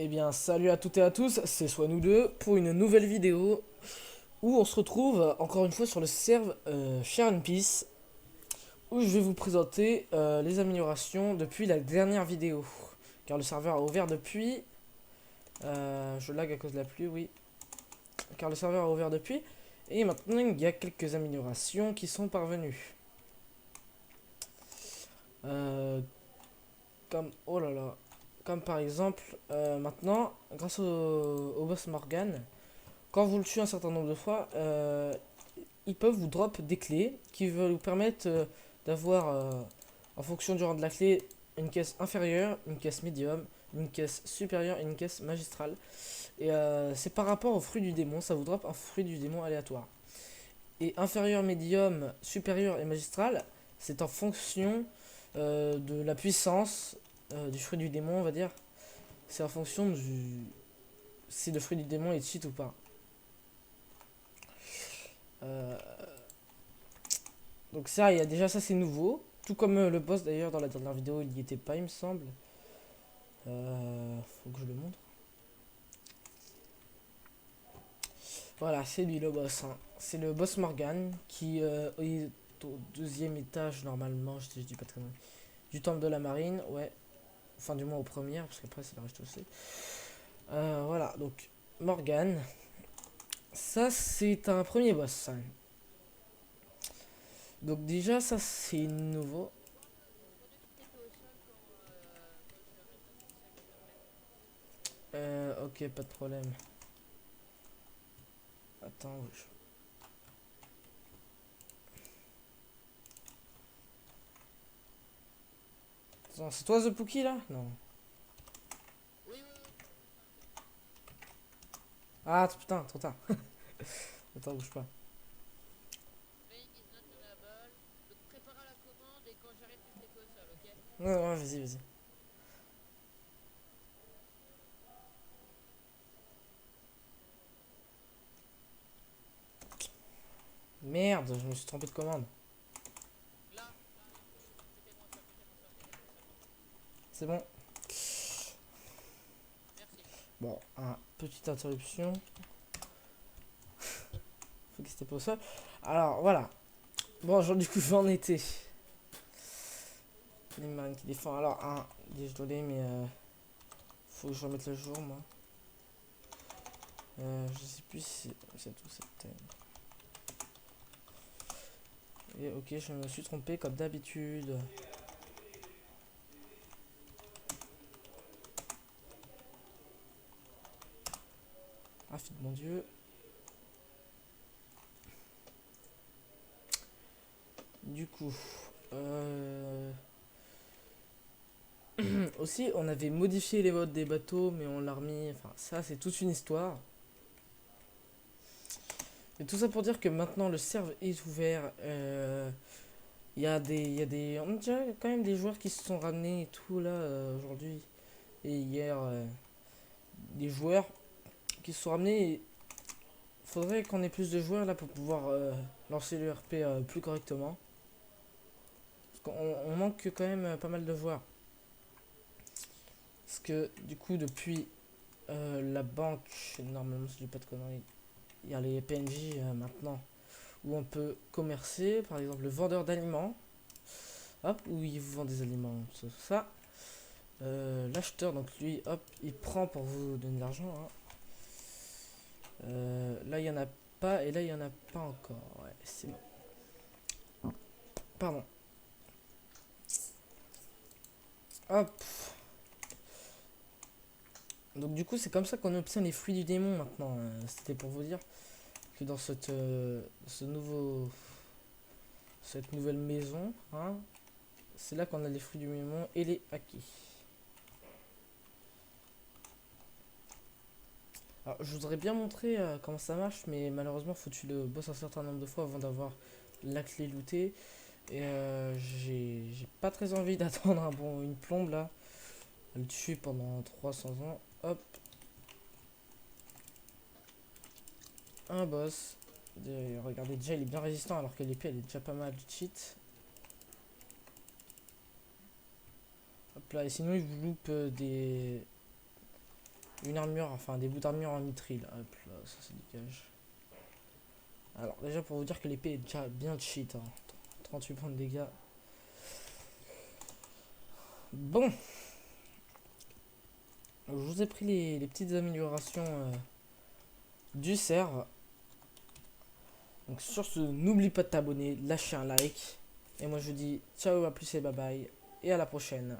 Eh bien, salut à toutes et à tous, c'est soit nous deux pour une nouvelle vidéo où on se retrouve encore une fois sur le serve Share and Peace où je vais vous présenter les améliorations depuis la dernière vidéo. Car le serveur a ouvert depuis. Je lag à cause de la pluie, oui. Car le serveur a ouvert depuis. Et maintenant, il y a quelques améliorations qui sont parvenues. Euh, oh là là. Comme par exemple, maintenant, grâce au boss Morgan. Quand vous le tuez un certain nombre de fois, ils peuvent vous drop des clés qui veulent vous permettre d'avoir, en fonction du rang de la clé, une caisse inférieure, une caisse médium, une caisse supérieure et une caisse magistrale. Et c'est par rapport au fruit du démon, ça vous drop un fruit du démon aléatoire. Et inférieur, médium, supérieur et magistral, c'est en fonction de la puissance du fruit du démon, on va dire. C'est en fonction du si le fruit du démon est cheat ou pas. Euh, Donc ça, il y a déjà ça, c'est nouveau. Tout comme le boss d'ailleurs dans la dernière vidéo, il n'y était pas, il me semble. Faut que je le montre. Voilà, c'est lui le boss, hein. C'est le boss Morgan qui est au deuxième étage normalement, je dis pas très bien. Du temple de la marine, ouais. Enfin du moins au premier, parce qu'après c'est le reste aussi. Voilà, donc Morgan. Ça c'est un premier boss, ça. Donc déjà ça c'est nouveau. Ok, pas de problème. Attends, attends, c'est toi The Pookie là? Non. Ah putain, trop tard. Attends, bouge pas. Ouais, ouais, vas-y, vas-y. Merde, je me suis trompé de commande. C'est bon. Bon, petite interruption. Faut que c'était pas ça. Alors, voilà. Bon, du coup, j'en étais. Les marines qui défendent. Alors, désolé, mais faut que je remette le jour, moi. Je sais plus si c'est tout cette. Et ok, je me suis trompé comme d'habitude. Ah, fit mon dieu. Du coup, aussi, on avait modifié les modes des bateaux, mais on l'a remis. Enfin, ça, c'est toute une histoire. Et tout ça pour dire que maintenant le serve est ouvert. On a déjà quand même des joueurs qui se sont ramenés et tout là aujourd'hui et hier. Des joueurs qui se sont ramenés. Il faudrait qu'on ait plus de joueurs là pour pouvoir lancer le RP plus correctement. Parce qu'on manque quand même pas mal de joueurs. Parce que du coup, depuis la banque, normalement, si je dis pas de conneries, il y a les PNJ maintenant où on peut commercer. Par exemple, le vendeur d'aliments. Hop, où il vous vend des aliments, tout ça. L'acheteur, donc lui, hop, il prend pour vous donner de l'argent, hein. Là, il y en a pas, et là, il y en a pas encore. Ouais, c'est bon. Pardon. Hop. Donc, du coup, c'est comme ça qu'on obtient les fruits du démon maintenant. C'était pour vous dire que dans cette nouvelle maison, hein, c'est là qu'on a les fruits du démon et les acquis. Alors, je voudrais bien montrer comment ça marche, mais malheureusement, faut tuer le boss un certain nombre de fois avant d'avoir la clé lootée. Et j'ai pas très envie d'attendre une plombe là, à le tuer pendant 300 ans. Hop, un boss. Regardez, déjà il est bien résistant alors que l'épée elle est déjà pas mal cheat. Hop là, et sinon il vous loupe une armure, enfin des bouts d'armure en mithril. Hop là, ça c'est dégage. Alors déjà pour vous dire que l'épée est déjà bien cheat, hein. 38 points de dégâts. Bon, je vous ai pris les petites améliorations du cerf. Donc sur ce, n'oublie pas de t'abonner, lâcher un like. Et moi je vous dis ciao, à plus et bye bye. Et à la prochaine.